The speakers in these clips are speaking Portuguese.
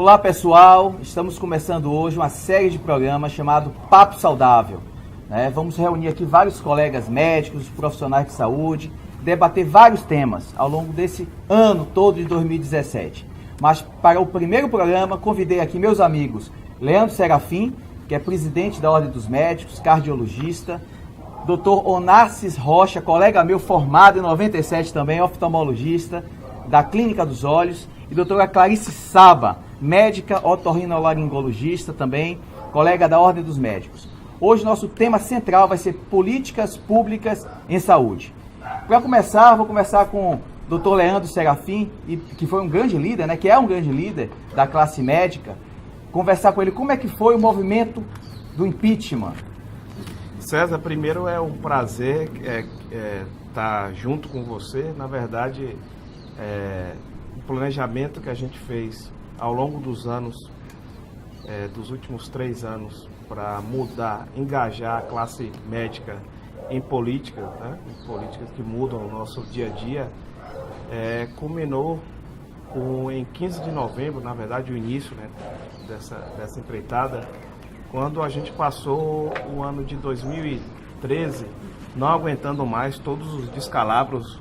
Olá pessoal, estamos começando hoje uma série de programas chamado Papo Saudável. Vamos reunir aqui vários colegas médicos, profissionais de saúde, debater vários temas ao longo desse ano todo de 2017. Mas para o primeiro programa, convidei aqui meus amigos Leandro Serafim, que é presidente da Ordem dos Médicos, cardiologista, Dr. Onassis Rocha, colega meu formado em 97 também, oftalmologista da Clínica dos Olhos, e doutora Clarice Saba, médica otorrinolaringologista também, colega da Ordem dos Médicos. Hoje nosso tema central vai ser políticas públicas em saúde. Para começar, vou começar com o Dr. Leandro Serafim, que foi um grande líder, que é um grande líder da classe médica, conversar com ele como é que foi o movimento do impeachment. César, primeiro é um prazer estar junto com você. Na verdade, o planejamento que a gente fez ao longo dos anos, dos últimos 3 anos, para mudar, engajar a classe médica em política, em políticas que mudam o nosso dia a dia, culminou em 15 de novembro, na verdade o início dessa empreitada, quando a gente passou o ano de 2013 não aguentando mais todos os descalabros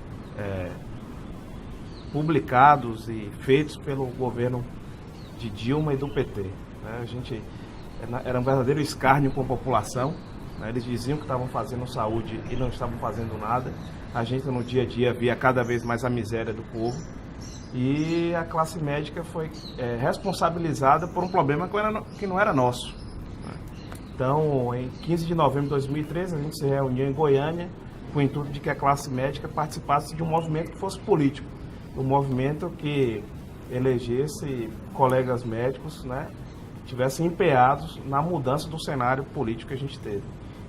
publicados e feitos pelo governo de Dilma e do PT. A gente era um verdadeiro escárnio com a população. Eles diziam que estavam fazendo saúde e não estavam fazendo nada. A gente no dia a dia via cada vez mais a miséria do povo. E a classe médica foi responsabilizada por um problema que não era nosso. Então, em 15 de novembro de 2013, a gente se reuniu em Goiânia com o intuito de que a classe médica participasse de um movimento que fosse político. Um movimento que elegesse colegas médicos, tivessem empenhados na mudança do cenário político que a gente teve.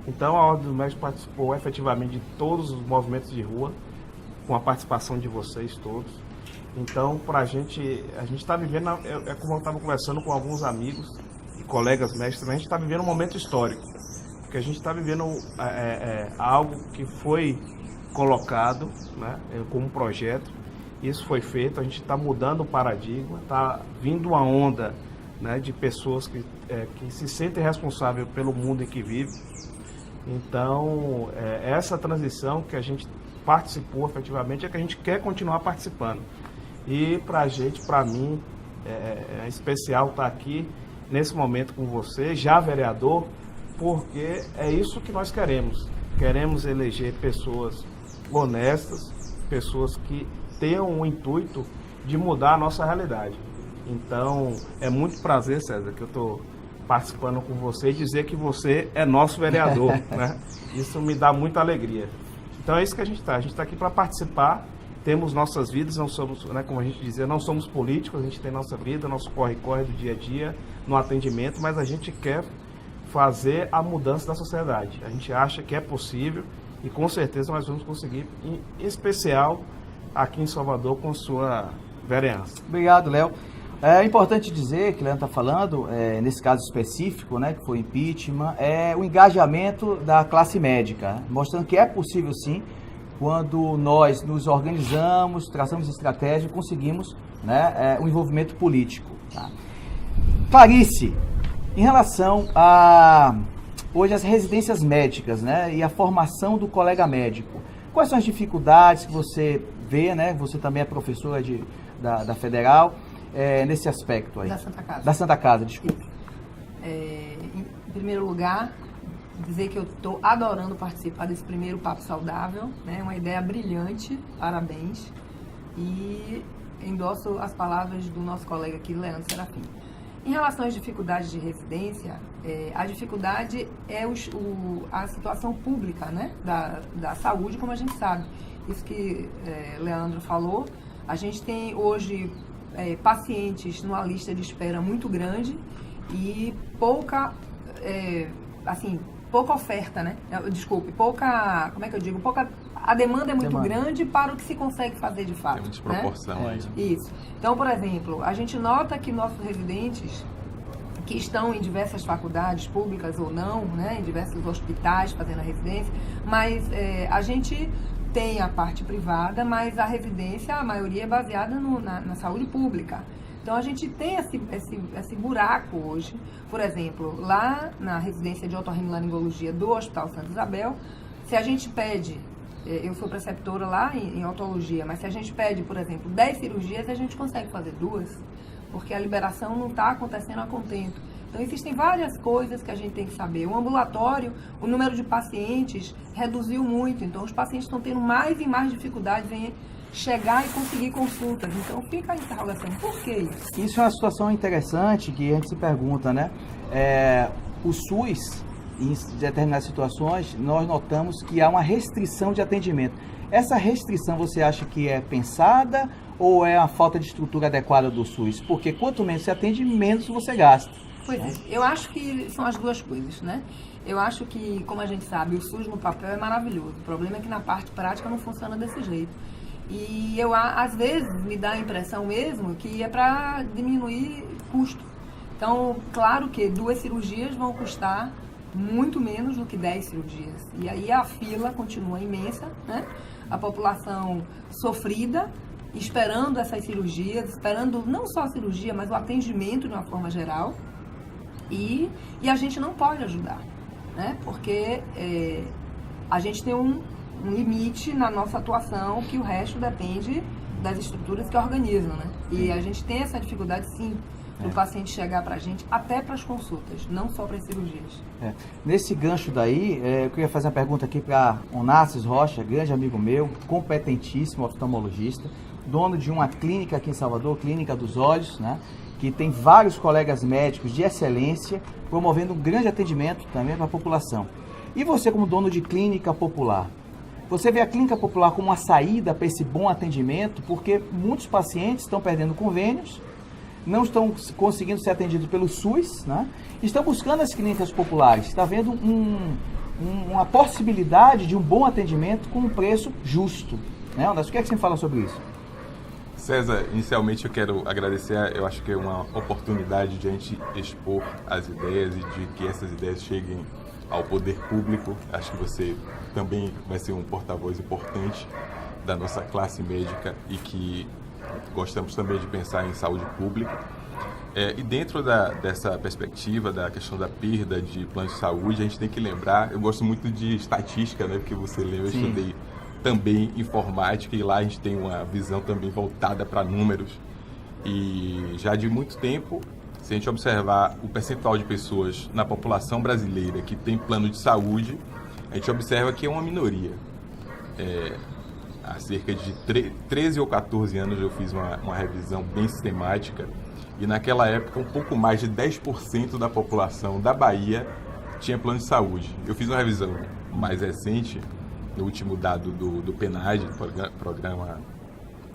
Então, a Ordem dos Médicos participou efetivamente de todos os movimentos de rua, com a participação de vocês todos. Então, a gente está vivendo, como eu estava conversando com alguns amigos e colegas médicos, a gente está vivendo um momento histórico, porque a gente está vivendo algo que foi colocado como um projeto. Isso foi feito, a gente está mudando o paradigma, está vindo uma onda de pessoas que se sentem responsáveis pelo mundo em que vivem. Então, essa transição que a gente participou efetivamente é que a gente quer continuar participando. E para mim, é especial estar aqui nesse momento com você, já vereador, porque é isso que nós queremos. Queremos eleger pessoas honestas, pessoas que tenham o intuito de mudar a nossa realidade. Então, é muito prazer, César, que eu estou participando com você e dizer que você é nosso vereador. Isso me dá muita alegria. Então, é isso que a gente está. A gente está aqui para participar, temos nossas vidas, não somos, como a gente dizia, não somos políticos, a gente tem nossa vida, nosso corre-corre do dia a dia, no atendimento, mas a gente quer fazer a mudança da sociedade. A gente acha que é possível e com certeza nós vamos conseguir, em especial aqui em Salvador, com sua vereança. Obrigado, Léo. É importante dizer que o Leandro está falando, nesse caso específico, que foi impeachment, é o engajamento da classe médica, mostrando que é possível sim, quando nós nos organizamos, traçamos estratégia e conseguimos o envolvimento político. Tá? Clarice, em relação a hoje as residências médicas e a formação do colega médico, quais são as dificuldades que você vê, você também é professora da Federal, nesse aspecto aí? Da Santa Casa. Da Santa Casa, desculpe. Em primeiro lugar, dizer que eu estou adorando participar desse primeiro Papo Saudável, uma ideia brilhante, parabéns, e endosso as palavras do nosso colega aqui, Leandro Serafim. Em relação às dificuldades de residência, a dificuldade é a situação pública da saúde, como a gente sabe. Isso que Leandro falou, a gente tem hoje pacientes numa lista de espera muito grande e pouca oferta, a demanda é muito grande para o que se consegue fazer de fato. Tem desproporção. Isso. Então, por exemplo, a gente nota que nossos residentes que estão em diversas faculdades públicas ou não, em diversos hospitais fazendo a residência, mas a gente tem a parte privada, mas a residência, a maioria é baseada na saúde pública. Então a gente tem esse buraco hoje. Por exemplo, lá na residência de otorrinolaringologia do Hospital Santa Isabel, se a gente pede, eu sou preceptora lá em otologia, mas se a gente pede, por exemplo, 10 cirurgias, a gente consegue fazer 2, porque a liberação não está acontecendo a contento. Então existem várias coisas que a gente tem que saber. O ambulatório, o número de pacientes reduziu muito, então os pacientes estão tendo mais e mais dificuldades em chegar e conseguir consultas. Então fica a interrogação, por que isso? Isso é uma situação interessante que a gente se pergunta, né? O SUS, em determinadas situações, nós notamos que há uma restrição de atendimento. Essa restrição você acha que é pensada ou é a falta de estrutura adequada do SUS? Porque quanto menos você atende, menos você gasta. Pois é, eu acho que são as duas coisas, né? Eu acho que, como a gente sabe, o SUS no papel é maravilhoso. O problema é que na parte prática não funciona desse jeito. E eu, às vezes, me dá a impressão mesmo que é para diminuir custo. Então, claro que 2 cirurgias vão custar muito menos do que 10 cirurgias. E aí a fila continua imensa, né? A população sofrida, esperando essas cirurgias, esperando não só a cirurgia, mas o atendimento de uma forma geral. E a gente não pode ajudar, né? Porque a gente tem um limite na nossa atuação, que o resto depende das estruturas que organizam, né? E a gente tem essa dificuldade, sim, do paciente chegar para a gente, até para as consultas, não só para as cirurgias. Nesse gancho daí, eu queria fazer uma pergunta aqui para Onassis Rocha, grande amigo meu, competentíssimo oftalmologista, dono de uma clínica aqui em Salvador, Clínica dos Olhos, né? Que tem vários colegas médicos de excelência, promovendo um grande atendimento também para a população. E você, como dono de clínica popular, você vê a clínica popular como uma saída para esse bom atendimento, porque muitos pacientes estão perdendo convênios, não estão conseguindo ser atendidos pelo SUS, né? Estão buscando as clínicas populares, está vendo uma possibilidade de um bom atendimento com um preço justo, né? O que é que você fala sobre isso? César, inicialmente eu quero agradecer, eu acho que é uma oportunidade de a gente expor as ideias e de que essas ideias cheguem ao poder público. Acho que você também vai ser um porta-voz importante da nossa classe médica e que gostamos também de pensar em saúde pública. E dentro dessa perspectiva da questão da perda de plano de saúde, a gente tem que lembrar, eu gosto muito de estatística, né, porque você lembra, eu estudei também informática e lá a gente tem uma visão também voltada para números. E já de muito tempo, se a gente observar o percentual de pessoas na população brasileira que tem plano de saúde, a gente observa que é uma minoria. Há cerca de 13 ou 14 anos eu fiz uma revisão bem sistemática e naquela época um pouco mais de 10% da população da Bahia tinha plano de saúde. Eu fiz uma revisão mais recente, no último dado do PNAD, programa,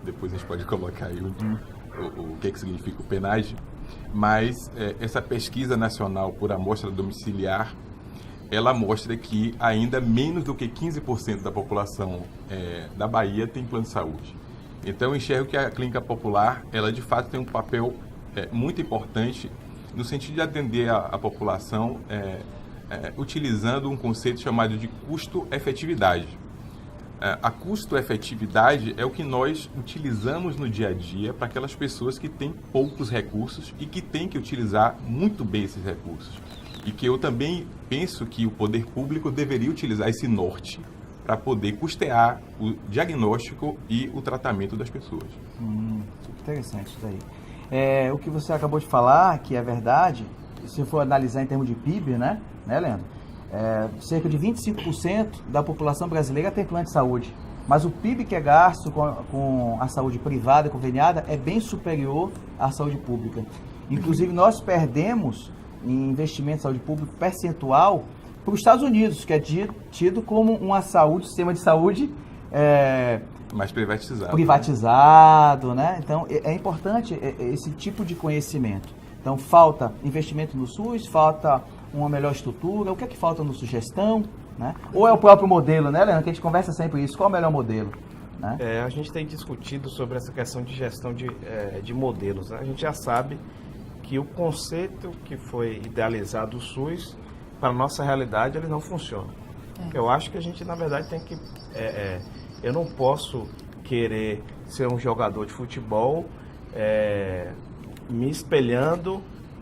depois a gente pode colocar aí o que significa o PNAD, mas essa pesquisa nacional por amostra domiciliar, ela mostra que ainda menos do que 15% da população da Bahia tem plano de saúde. Então eu enxergo que a clínica popular, ela de fato tem um papel muito importante no sentido de atender a população utilizando um conceito chamado de custo-efetividade. A custo-efetividade é o que nós utilizamos no dia a dia para aquelas pessoas que têm poucos recursos e que têm que utilizar muito bem esses recursos. E que eu também penso que o poder público deveria utilizar esse norte para poder custear o diagnóstico e o tratamento das pessoas. Interessante isso daí. O que você acabou de falar, que é verdade, se for analisar em termos de PIB, né Leandro? Cerca de 25% da população brasileira tem plano de saúde, mas o PIB que é gasto com a saúde privada e conveniada é bem superior à saúde pública. Inclusive, nós perdemos em investimento em saúde pública percentual para os Estados Unidos, que é tido como um sistema de saúde mais privatizado, né? Então, é importante esse tipo de conhecimento. Então, falta investimento no SUS, falta uma melhor estrutura. O que é que falta no sugestão, né? Ou é o próprio modelo, né, Leandro? Que a gente conversa sempre isso. Qual é o melhor modelo? Né? A gente tem discutido sobre essa questão de gestão de modelos, né? A gente já sabe que o conceito que foi idealizado do SUS, para a nossa realidade, ele não funciona. Eu acho que a gente, na verdade, tem que... eu não posso querer ser um jogador de futebol me espelhando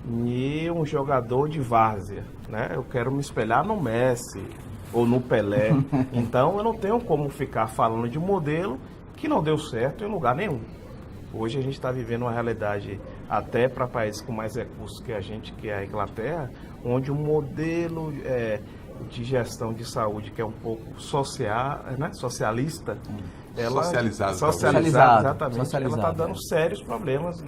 em um jogador de várzea, né? Eu quero me espelhar no Messi ou no Pelé. Então eu não tenho como ficar falando de um modelo que não deu certo em lugar nenhum. Hoje a gente está vivendo uma realidade, até para países com mais recursos que a gente, que é a Inglaterra, onde um modelo de gestão de saúde que é um pouco socialista, Socializado, exatamente, ela está Socializado, dando sérios problemas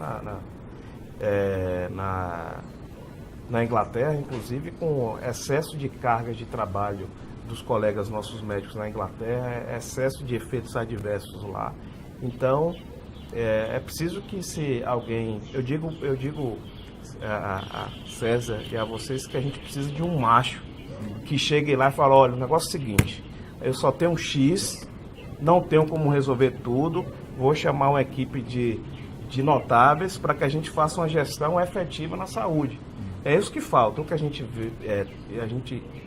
na Inglaterra, inclusive com excesso de cargas de trabalho dos colegas nossos médicos na Inglaterra, excesso de efeitos adversos lá. Então, é preciso que se alguém... Eu digo a César e a vocês que a gente precisa de um macho que chegue lá e fale, olha, o negócio é o seguinte, eu só tenho um X, não tenho como resolver tudo, vou chamar uma equipe de notáveis para que a gente faça uma gestão efetiva na saúde. É isso que falta. O que a gente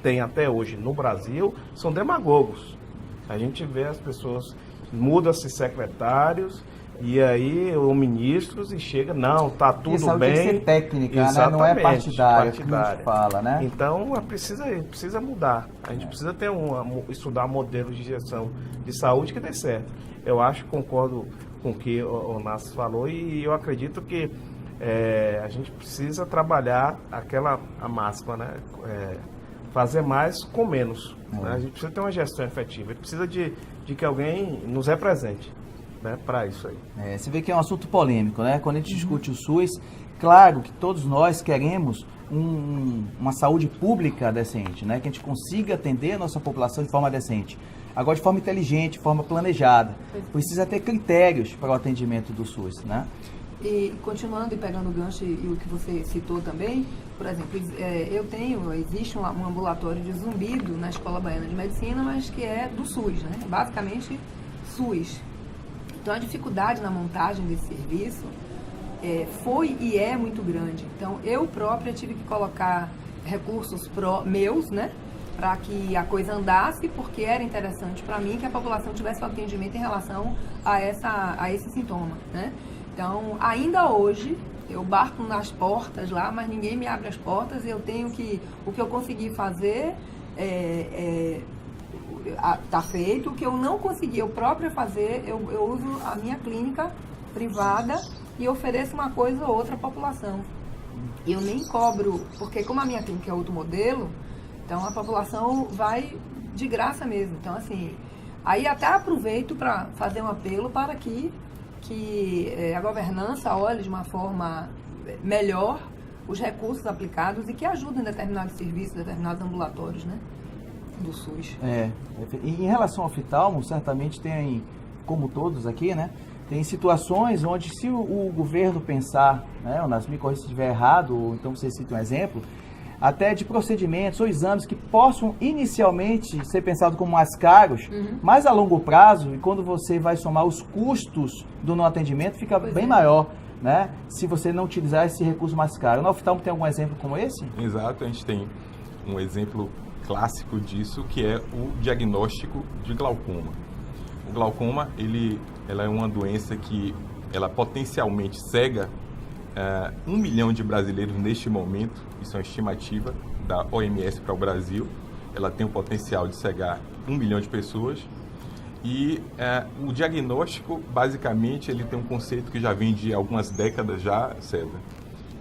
tem até hoje no Brasil são demagogos. A gente vê as pessoas, mudam-se secretários e aí ou ministros e chega, não, tá tudo bem. Tem que ser técnica, né? Não é partidária, que a gente fala, né? Então precisa mudar. A gente precisa ter estudar modelos de gestão de saúde que dê certo. Eu acho, concordo com o que o Nácio falou e eu acredito que a gente precisa trabalhar a máxima, né? Fazer mais com menos. Né? A gente precisa ter uma gestão efetiva. A gente precisa de que alguém nos represente, né? Para isso aí. Você vê que é um assunto polêmico, né? Quando a gente discute o SUS, claro que todos nós queremos uma saúde pública decente, né? Que a gente consiga atender a nossa população de forma decente. Agora, de forma inteligente, de forma planejada. Precisa ter critérios para o atendimento do SUS, né? E continuando e pegando o gancho e o que você citou também, por exemplo, existe um ambulatório de zumbido na Escola Baiana de Medicina, mas que é do SUS, né? Basicamente SUS. Então a dificuldade na montagem desse serviço foi e é muito grande. Então eu própria tive que colocar recursos meus, né? Para que a coisa andasse, porque era interessante para mim que a população tivesse um atendimento em relação a esse sintoma, né? Então, ainda hoje, eu bato nas portas lá, mas ninguém me abre as portas e o que eu consegui fazer tá feito. O que eu não consegui eu própria fazer, eu uso a minha clínica privada e ofereço uma coisa ou outra à população. Eu nem cobro, porque como a minha clínica é outro modelo, então a população vai de graça mesmo. Então, assim, aí até aproveito para fazer um apelo para que a governança olhe de uma forma melhor os recursos aplicados e que ajudem determinados serviços, determinados ambulatórios, né, do SUS. E em relação ao oftalmo, certamente tem, como todos aqui, né, tem situações onde se o governo pensar, né, o Nas me corrija se estiver errado, ou então você cita um exemplo, até de procedimentos ou exames que possam inicialmente ser pensados como mais caros, mas a longo prazo, e quando você vai somar os custos do não atendimento, fica bem maior, né? Se você não utilizar esse recurso mais caro. No oftalmo tem algum exemplo como esse? Exato, a gente tem um exemplo clássico disso, que é o diagnóstico de glaucoma. O glaucoma, ela é uma doença que ela potencialmente cega 1 milhão de brasileiros neste momento, isso é uma estimativa da OMS para o Brasil. Ela tem o potencial de cegar 1 milhão de pessoas. E o diagnóstico, basicamente, ele tem um conceito que já vem de algumas décadas já, César.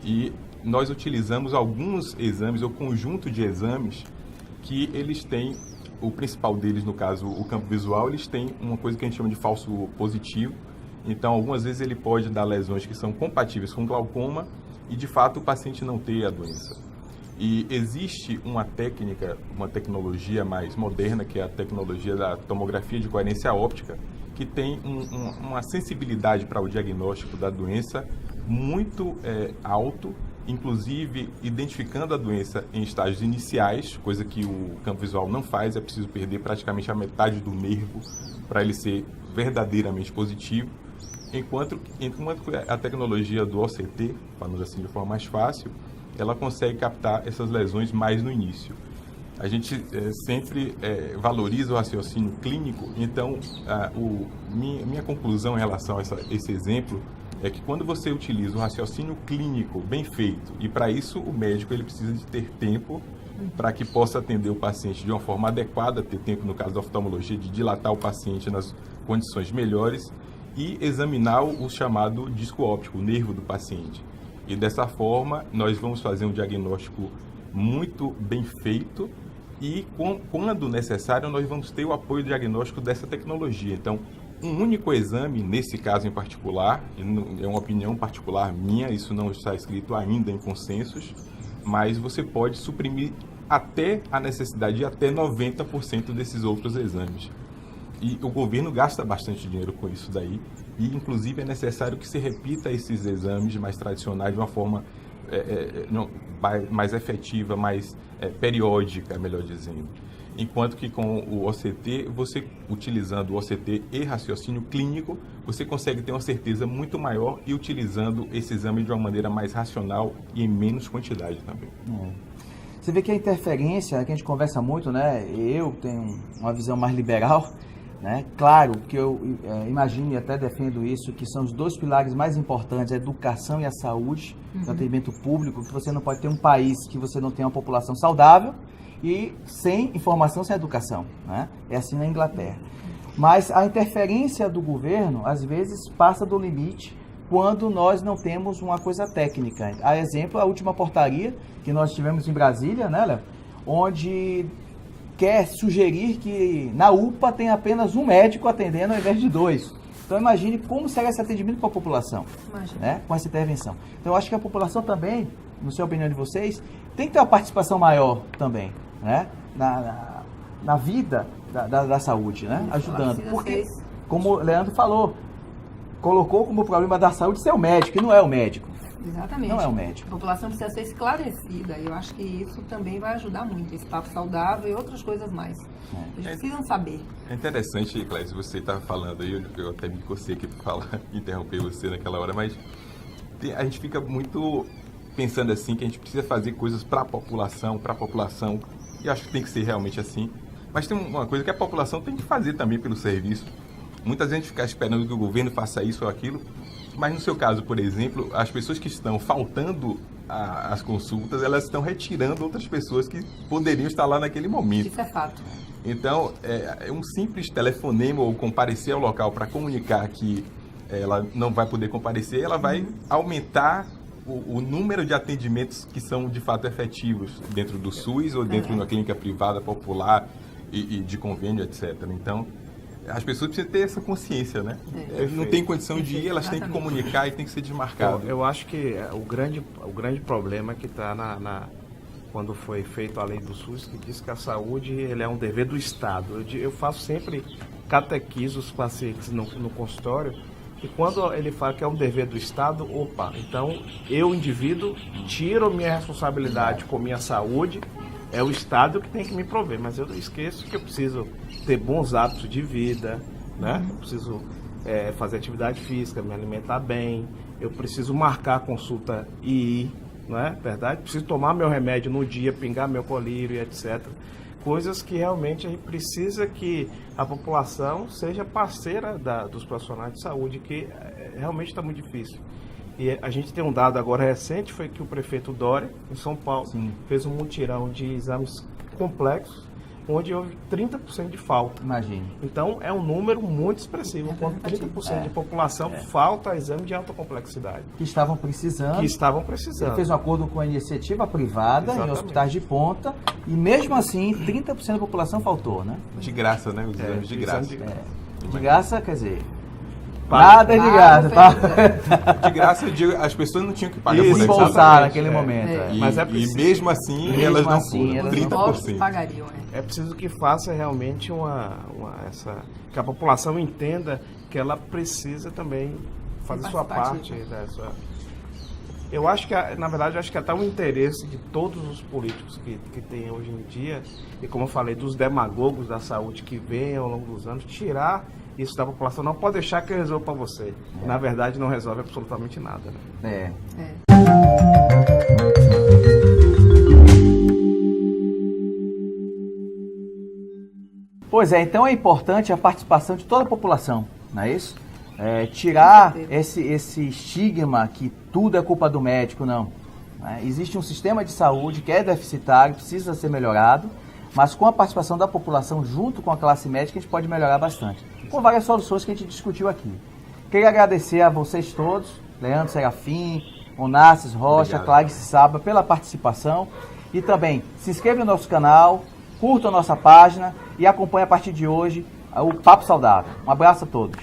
E nós utilizamos alguns exames, ou conjunto de exames, que eles têm, o principal deles, no caso, o campo visual, eles têm uma coisa que a gente chama de falso positivo. Então, algumas vezes ele pode dar lesões que são compatíveis com glaucoma e, de fato, o paciente não ter a doença. E existe uma técnica, uma tecnologia mais moderna, que é a tecnologia da tomografia de coerência óptica, que tem uma sensibilidade para o diagnóstico da doença muito alto, inclusive identificando a doença em estágios iniciais, coisa que o campo visual não faz, é preciso perder praticamente a metade do nervo para ele ser verdadeiramente positivo. Enquanto a tecnologia do OCT, falando assim de forma mais fácil, ela consegue captar essas lesões mais no início. A gente sempre valoriza o raciocínio clínico, então minha conclusão em relação a esse exemplo é que quando você utiliza o raciocínio clínico bem feito, e para isso o médico ele precisa de ter tempo para que possa atender o paciente de uma forma adequada, ter tempo, no caso da oftalmologia, de dilatar o paciente nas condições melhores e examinar o chamado disco óptico, o nervo do paciente. E dessa forma, nós vamos fazer um diagnóstico muito bem feito e, quando necessário, nós vamos ter o apoio diagnóstico dessa tecnologia. Então, um único exame, nesse caso em particular, é uma opinião particular minha, isso não está escrito ainda em consensos, mas você pode suprimir até a necessidade de até 90% desses outros exames. E o governo gasta bastante dinheiro com isso daí, e inclusive é necessário que se repita esses exames mais tradicionais de uma forma mais efetiva, mais periódica, melhor dizendo. Enquanto que com o OCT, você utilizando o OCT e raciocínio clínico, você consegue ter uma certeza muito maior e utilizando esse exame de uma maneira mais racional e em menos quantidade também. Você vê que a interferência, que a gente conversa muito, né? Eu tenho uma visão mais liberal, né? Claro que eu imagino e até defendo isso, que são os dois pilares mais importantes, a educação e a saúde, o atendimento público, que você não pode ter um país que você não tenha uma população saudável e sem informação, sem educação, né? É assim na Inglaterra. Mas a interferência do governo, às vezes, passa do limite quando nós não temos uma coisa técnica. A exemplo, a última portaria que nós tivemos em Brasília, né, Léo? Onde quer sugerir que na UPA tem apenas um médico atendendo ao invés de 2. Então imagine como será esse atendimento para a população, né, com essa intervenção. Então eu acho que a população também, na sua opinião de vocês, tem que ter uma participação maior também, né, na vida da saúde, né, ajudando. Porque, como o Leandro falou, colocou como problema da saúde ser o médico, e não é o médico. Exatamente. Não é o médico. A população precisa ser esclarecida, e eu acho que isso também vai ajudar muito, esse papo saudável e outras coisas mais. Eles precisam saber. É interessante, Clécio, você estava falando aí, eu até me cocei aqui para falar, interromper você naquela hora, mas a gente fica muito pensando assim, que a gente precisa fazer coisas para a população, e acho que tem que ser realmente assim. Mas tem uma coisa que a população tem que fazer também pelo serviço. Muita gente fica esperando que o governo faça isso ou aquilo, mas no seu caso, por exemplo, as pessoas que estão faltando às consultas, elas estão retirando outras pessoas que poderiam estar lá naquele momento. Isso é fato. Então, um simples telefonema ou comparecer ao local para comunicar que ela não vai poder comparecer, ela vai aumentar o número de atendimentos que são de fato efetivos dentro do SUS ou dentro de uma clínica privada popular e de convênio, etc. Então, as pessoas precisam ter essa consciência, né? Não tem condição de ir, elas têm que comunicar e tem que ser desmarcado. Eu acho que o grande problema que está quando foi feita a lei do SUS, que diz que a saúde ele é um dever do Estado. Eu faço sempre catequizo os pacientes no consultório, e quando ele fala que é um dever do Estado, então eu, indivíduo, tiro minha responsabilidade com minha saúde, é o Estado que tem que me prover, mas eu esqueço que eu preciso ter bons hábitos de vida, né? Eu preciso fazer atividade física, me alimentar bem, eu preciso marcar a consulta e ir, não é verdade? Preciso tomar meu remédio no dia, pingar meu colírio e etc. Coisas que realmente a gente precisa que a população seja parceira dos profissionais de saúde, que realmente está muito difícil. E a gente tem um dado agora recente, foi que o prefeito Dória, em São Paulo, fez um mutirão de exames complexos, onde houve 30% de falta. Imagine. Então, é um número muito expressivo, quando 30% de população falta exame de alta complexidade. Que estavam precisando. Ele fez um acordo com a iniciativa privada, em hospitais de ponta, e mesmo assim, 30% da população faltou, né? De graça, né? Os exames de graça. De graça, quer dizer... Nada de graça, tá? De graça, eu digo, as pessoas não tinham que pagar por expulsar naquele momento. E mesmo assim, elas não foram, 30%. Pagariam, É preciso que faça realmente que a população entenda que ela precisa também fazer sua parte. Eu acho que, na verdade, acho que até o interesse de todos os políticos que tem hoje em dia, e como eu falei, dos demagogos da saúde que vêm ao longo dos anos, tirar isso da população. Não pode deixar que eu resolva para você. Na verdade, não resolve absolutamente nada. Né? Pois é, então é importante a participação de toda a população, não é isso? tirar esse estigma que tudo é culpa do médico, não. Existe um sistema de saúde que é deficitário, precisa ser melhorado, mas com a participação da população junto com a classe médica a gente pode melhorar bastante, com várias soluções que a gente discutiu aqui. Queria agradecer a vocês todos, Leandro Serafim, Onassis Rocha, Clarice Saba, pela participação, e também se inscreva no nosso canal, curta a nossa página e acompanhe a partir de hoje o Papo Saudável. Um abraço a todos.